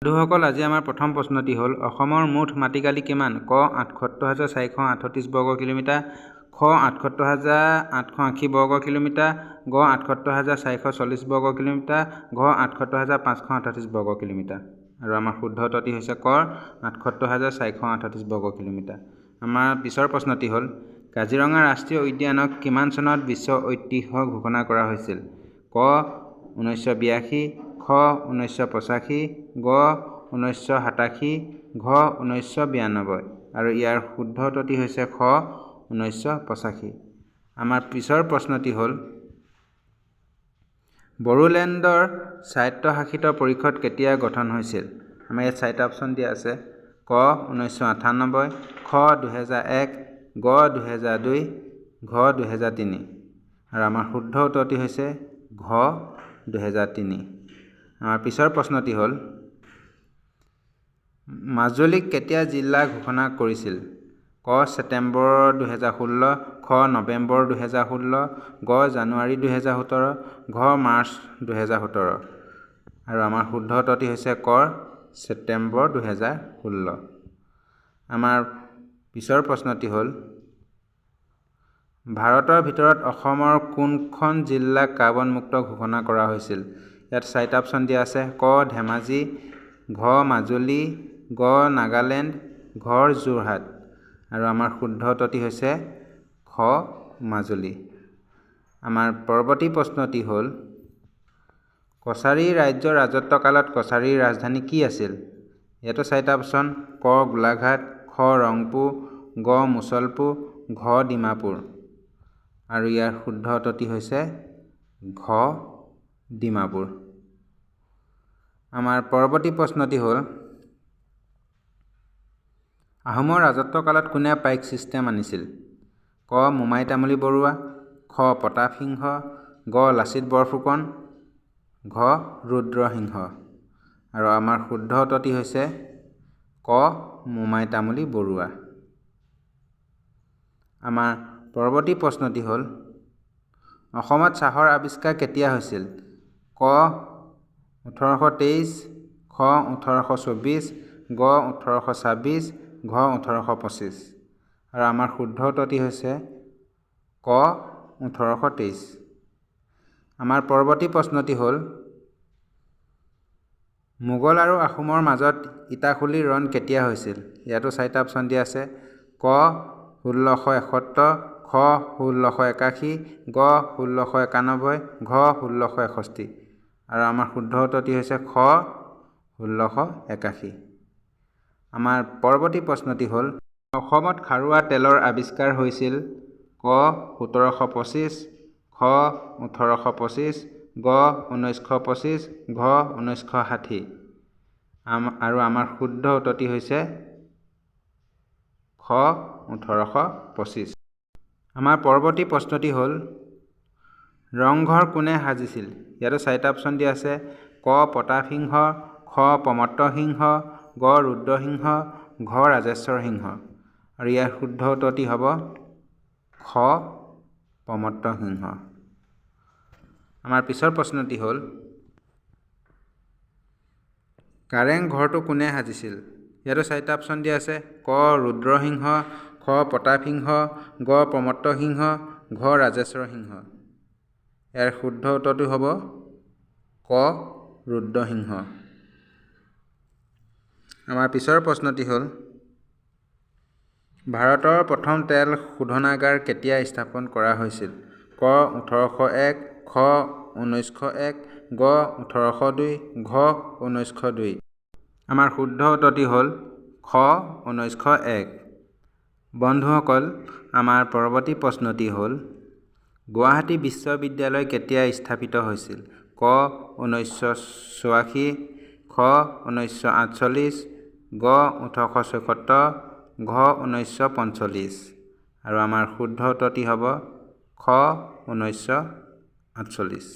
বন্ধুসকল, আজি আমাৰ প্ৰথম প্ৰশ্নটি হ'ল অসমৰ মুঠ মাটিকালি কিমান? ক ৭৮,৪38 বৰ্গ কিলোমিটাৰ, খ ৭৮,৮৮০ বৰ্গ কিলোমিটাৰ, গ ৭৮,৪40 বৰ্গ কিলোমিটাৰ, ঘ ৭৮,৫38 বৰ্গ কিলোমিটাৰ। আৰু আমাৰ শুদ্ধ উত্তৰটি হৈছে ক ৭৮,৪38 বৰ্গ কিলোমিটাৰ। আমাৰ পিছৰ প্ৰশ্নটি হ'ল কাজিৰঙা ৰাষ্ট্ৰীয় উদ্যানক কিমান চনত বিশ্ব ঐতিহ্য ঘোষণা কৰা হৈছিল? ক ১৯৮২, খ ১৯৮৫, গ ১৯৮৭, ঘ ১৯৯২। আৰু ইয়াৰ শুদ্ধ উত্তৰটি হৈছে খ ১৯৮৫। আমাৰ পিছৰ প্ৰশ্নটি হ'ল বড়োলেণ্ডৰ স্বায়ত্তশাসিত পৰিষদ কেতিয়া গঠন হৈছিল? আমাৰ ইয়াত চাৰিটা অপশ্যন দিয়া আছে। ক ১৯৯৮, খ ২০০১, গ ২০০২, ঘ ২০০৩। আৰু আমাৰ শুদ্ধ উত্তৰটি হৈছে ঘ ২০০৩। আমাৰ পিছৰ প্ৰশ্নটি হ'ল মাজুলীক কেতিয়া জিলা ঘোষণা কৰিছিল? ক ছেপ্টেম্বৰ ২০১৬, খ নৱেম্বৰ ২০১৬, গ জানুৱাৰী ২০১৭, ঘ মাৰ্চ ২০১৭। আৰু আমাৰ শুদ্ধ উত্তৰটি হৈছে ক ছেপ্টেম্বৰ ২০১৬। আমাৰ পিছৰ প্ৰশ্নটি হ'ল ভাৰতৰ ভিতৰত অসমৰ কোনখন জিলাক কাৰ্বনমুক্ত ঘোষণা কৰা হৈছিল? ইয়াত চাৰিটা অপশ্যন দিয়া আছে। ক ধেমাজি, ঘ মাজুলী, গ নাগালেণ্ড, ঘ যোৰহাট। আৰু আমাৰ শুদ্ধ উত্তৰটি হৈছে খ মাজুলী। আমাৰ পৰৱৰ্তী প্ৰশ্নটি হ'ল কছাৰী ৰাজ্যৰ ৰাজত্বকালত কছাৰীৰ ৰাজধানী কি আছিল? ইয়াতো চাৰিটা অপশ্যন। ক গোলাঘাট, খ ৰংপুৰ, গ মুছলপুৰ, ঘ ডিমাপুৰ। আৰু ইয়াৰ শুদ্ধ উত্তৰটি হৈছে ঘ ডিমাপুৰ। আমাৰ পৰৱৰ্তী প্ৰশ্নটি হ'ল আহোমৰ ৰাজত্বকালত কোনে পাইক ছিষ্টেম আনিছিল? ক মোমাই তামুলী বৰুৱা, খ প্ৰতাপসিংহ, গ লাচিত বৰফুকন, ঘ ৰুদ্ৰসিংহ। আৰু আমাৰ শুদ্ধ উত্তৰটি হৈছে ক মোমাই তামুলী বৰুৱা। আমাৰ পৰৱৰ্তী প্ৰশ্নটি হ'ল অসমত চাহৰ আৱিষ্কাৰ কেতিয়া হৈছিল? ক ১৮২৩, খ ১৮২৪, গ ১৮২৬, ঘ ১৮২৫। আৰু আমাৰ শুদ্ধ উত্তৰটি হৈছে ক ১৮২৩। আমাৰ পৰৱৰ্তী প্ৰশ্নটি হ'ল মোগল আৰু আহোমৰ মাজত ইটাখুলিৰ ৰণ কেতিয়া হৈছিল? ইয়াতো চাৰিটা অপশ্যন দিয়া আছে। ক ১৬৭১, খ ১৬৮১, গ ১৬৯১, ঘ ১৬৬১। আৰু আমাৰ শুদ্ধ উত্তৰটি হৈছে খ ১৬৮১। আমাৰ পৰৱৰ্তী প্ৰশ্নটি হ'ল অসমত খাৰুৱা তেলৰ আৱিষ্কাৰ হৈছিল? ক ১৭২৫, খ ১৮২৫, গ ১৯২৫, ঘ ১৯৬০। আৰু আমাৰ শুদ্ধ উত্তৰটি হৈছে খ ১৮২৫। আমাৰ পৰৱৰ্তী প্ৰশ্নটি হ'ল ৰংঘৰ কোনে সাজিছিল? ইয়াতো চাৰিটা অপশ্যন দিয়া আছে। ক প্ৰতাপসিংহ, খ প্ৰমত্ত সিংহ, গ ৰুদ্ৰসিংহ, ঘ ৰাজেশ্বৰ সিংহ। আৰু ইয়াৰ শুদ্ধ উত্তৰটি হ'ব খ প্ৰমত্ত সিংহ। আমাৰ পিছৰ প্ৰশ্নটি হ'ল কাৰেং ঘৰটো কোনে সাজিছিল? ইয়াতো চাৰিটা অপশ্যন দিয়া আছে। ক ৰুদ্ৰসিংহ, খ প্ৰতাপসিংহ, গ প্ৰমত্ত সিংহ, ঘ ৰাজেশ্বৰ সিংহ। ইয়াৰ শুদ্ধ উত্তৰটো হ'ব ক ৰুদ্ৰসিংহ। আমাৰ পিছৰ প্ৰশ্নটি হ'ল ভাৰতৰ প্ৰথম তেল শোধনাগাৰ কেতিয়া স্থাপন কৰা হৈছিল? ক ১৮০১, খ ১৯০১, গ ১৮০২, ঘ ১৯০২। আমাৰ শুদ্ধ উত্তৰটি হ'ল খ ১৯০১। বন্ধুসকল, আমাৰ পৰৱৰ্তী প্ৰশ্নটি হ'ল গুৱাহাটী বিশ্ববিদ্যালয় কেতিয়া স্থাপিত হৈছিল? ক ১৯৮৪, খ ১৯৪৮, গ ১৮৭৪, ঘ ১৯৪৫। আৰু আমাৰ শুদ্ধ উত্তৰটি হ'ব খ ১৯৪৮।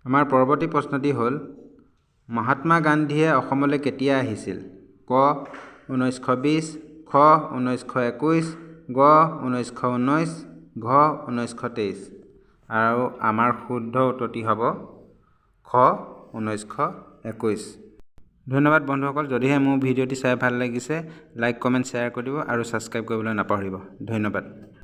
আমাৰ পৰৱৰ্তী প্ৰশ্নটি হ'ল মহাত্মা গান্ধীয়ে অসমলৈ কেতিয়া আহিছিল? ক ১৯২০, খ ১৯২১, গ ১৯১৯, ঘ ১৯২৩। আৰু আমাৰ শুদ্ধ উত্তৰটি হ'ব খ ১৯২১। ধন্যবাদ বন্ধুসকল। যদিহে মোৰ ভিডিঅ'টি চাই ভাল লাগিছে লাইক কমেণ্ট শ্বেয়াৰ কৰিব আৰু ছাবস্ক্ৰাইব কৰিবলৈ নাপাহৰিব। ধন্যবাদ।